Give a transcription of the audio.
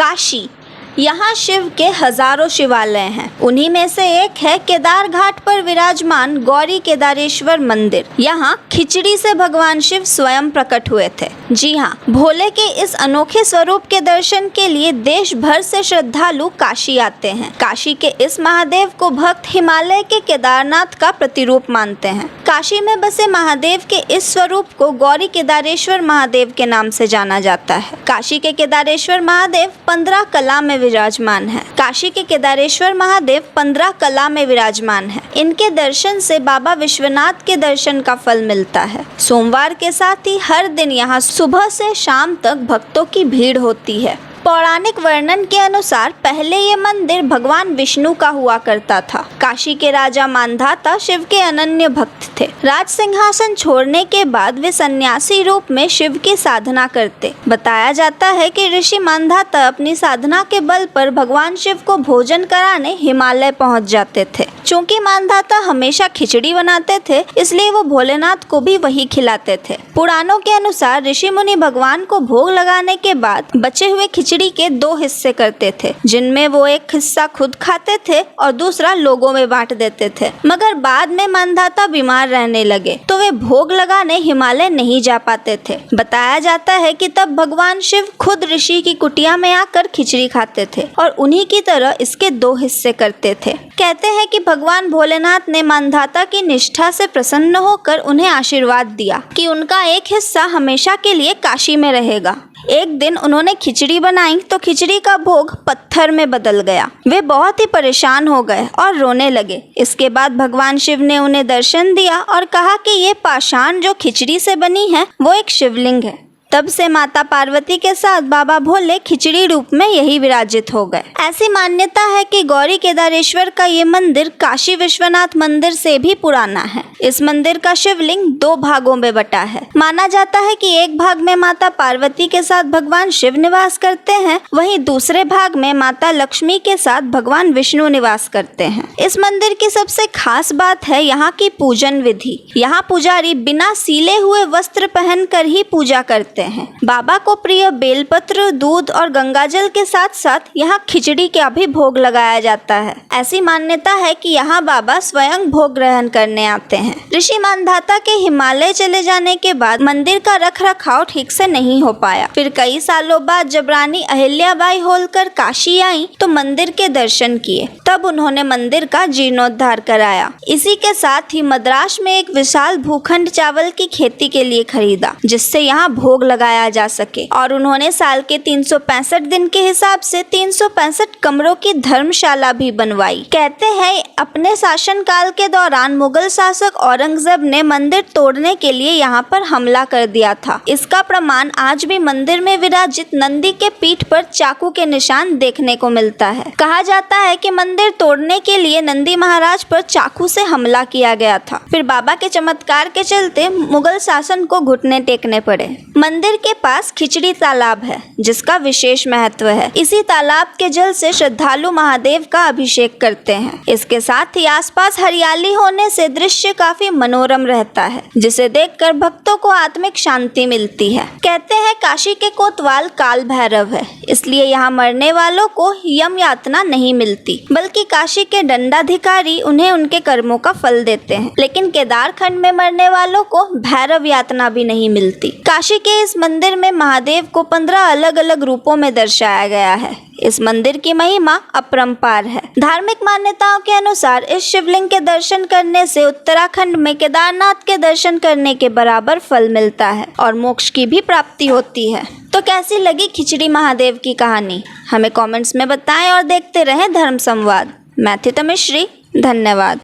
काशी, यहाँ शिव के हजारों शिवालय हैं। उन्हीं में से एक है केदार घाट पर विराजमान गौरी केदारेश्वर मंदिर। यहाँ खिचड़ी से भगवान शिव स्वयं प्रकट हुए थे। जी हाँ, भोले के इस अनोखे स्वरूप के दर्शन के लिए देश भर से श्रद्धालु काशी आते हैं। काशी के इस महादेव को भक्त हिमालय के केदारनाथ का प्रतिरूप मानते हैं। काशी में बसे महादेव के इस स्वरूप को गौरी केदारेश्वर महादेव के नाम से जाना जाता है। काशी के केदारेश्वर महादेव 15 कला में विराजमान है। काशी के केदारेश्वर महादेव 15 कला में विराजमान है। इनके दर्शन से बाबा विश्वनाथ के दर्शन का फल मिलता है। सोमवार के साथ ही हर दिन यहाँ सुबह से शाम तक भक्तों की भीड़ होती है। पौराणिक वर्णन के अनुसार पहले ये मंदिर भगवान विष्णु का हुआ करता था। काशी के राजा मांधाता शिव के अनन्य भक्त थे। राज सिंहासन छोड़ने के बाद वे सन्यासी रूप में शिव की साधना करते। बताया जाता है कि ऋषि मांधाता अपनी साधना के बल पर भगवान शिव को भोजन कराने हिमालय पहुंच जाते थे। चूँकि मांधाता हमेशा खिचड़ी बनाते थे, इसलिए वो भोलेनाथ को भी वही खिलाते थे। पुराणों के अनुसार ऋषि मुनि भगवान को भोग लगाने के बाद बचे हुए खिचड़ी के 2 हिस्से करते थे, जिनमें वो एक हिस्सा खुद खाते थे और दूसरा लोगों में बांट देते थे। मगर बाद में मांधाता बीमार रहने लगे तो वे भोग लगाने हिमालय नहीं जा पाते थे। बताया जाता है कि तब भगवान शिव खुद ऋषि की कुटिया में आकर खिचड़ी खाते थे और उन्हीं की तरह इसके 2 हिस्से करते थे। कहते हैं कि भगवान भोलेनाथ ने मांधाता की निष्ठा से प्रसन्न होकर उन्हें आशीर्वाद दिया कि उनका एक हिस्सा हमेशा के लिए काशी में रहेगा। एक दिन उन्होंने खिचड़ी बनाई तो खिचड़ी का भोग पत्थर में बदल गया। वे बहुत ही परेशान हो गए और रोने लगे। इसके बाद भगवान शिव ने उन्हें दर्शन दिया और कहा कि ये पाषाण जो खिचड़ी से बनी है वो एक शिवलिंग है। तब से माता पार्वती के साथ बाबा भोले खिचड़ी रूप में यही विराजित हो गए। ऐसी मान्यता है कि गौरी केदारेश्वर का ये मंदिर काशी विश्वनाथ मंदिर से भी पुराना है। इस मंदिर का शिवलिंग 2 भागों में बटा है। माना जाता है कि एक भाग में माता पार्वती के साथ भगवान शिव निवास करते हैं, वहीं दूसरे भाग में माता लक्ष्मी के साथ भगवान विष्णु निवास करते हैं। इस मंदिर की सबसे खास बात है यहाँ की पूजन विधि। यहाँ पुजारी बिना सीले हुए वस्त्र पहनकर ही पूजा करते हैं। बाबा को प्रिय बेलपत्र, दूध और गंगाजल के साथ साथ यहाँ खिचड़ी का भी भोग लगाया जाता है। ऐसी मान्यता है कि यहाँ बाबा स्वयं भोग ग्रहण करने आते हैं। ऋषि मांधाता के हिमालय चले जाने के बाद मंदिर का रखरखाव ठीक से नहीं हो पाया। फिर कई सालों बाद जब रानी अहिल्याबाई होलकर काशी आई तो मंदिर के दर्शन किए। तब उन्होंने मंदिर का जीर्णोद्धार कराया। इसी के साथ ही मद्रास में एक विशाल भूखंड चावल की खेती के लिए खरीदा, जिससे यहाँ भोग लगाया जा सके। और उन्होंने साल के 365 दिन के हिसाब से 365 कमरों की धर्मशाला भी बनवाई। कहते हैं अपने शासन काल के दौरान मुगल शासक औरंगजेब ने मंदिर तोड़ने के लिए यहाँ पर हमला कर दिया था। इसका प्रमाण आज भी मंदिर में विराजित नंदी के पीठ पर चाकू के निशान देखने को मिलता है। कहा जाता है कि मंदिर तोड़ने के लिए नंदी महाराज पर चाकू से हमला किया गया था। फिर बाबा के चमत्कार के चलते मुगल शासन को घुटने टेकने पड़े। मंदिर के पास खिचड़ी तालाब है, जिसका विशेष महत्व है। इसी तालाब के जल से श्रद्धालु महादेव का अभिषेक करते हैं। इसके साथ ही आसपास हरियाली होने से दृश्य काफी मनोरम रहता है, जिसे देखकर भक्तों को आत्मिक शांति मिलती है। कहते हैं काशी के कोतवाल काल भैरव है, इसलिए यहाँ मरने वालों को यम यातना नहीं मिलती, बल्कि काशी के दंडाधिकारी उन्हें उनके कर्मों का फल देते हैं। लेकिन केदार खंड में मरने वालों को भैरव यातना भी नहीं मिलती। काशी के इस मंदिर में महादेव को 15 अलग अलग रूपों में दर्शाया गया है। इस मंदिर की महिमा अपरंपार है। धार्मिक मान्यताओं के अनुसार इस शिवलिंग के दर्शन करने से उत्तराखंड में केदारनाथ के दर्शन करने के बराबर फल मिलता है और मोक्ष की भी प्राप्ति होती है। तो कैसी लगी खिचड़ी महादेव की कहानी? हमें कमेंट्स में बताएं और देखते रहें धर्म संवाद। मैं थी तमिश्री, धन्यवाद।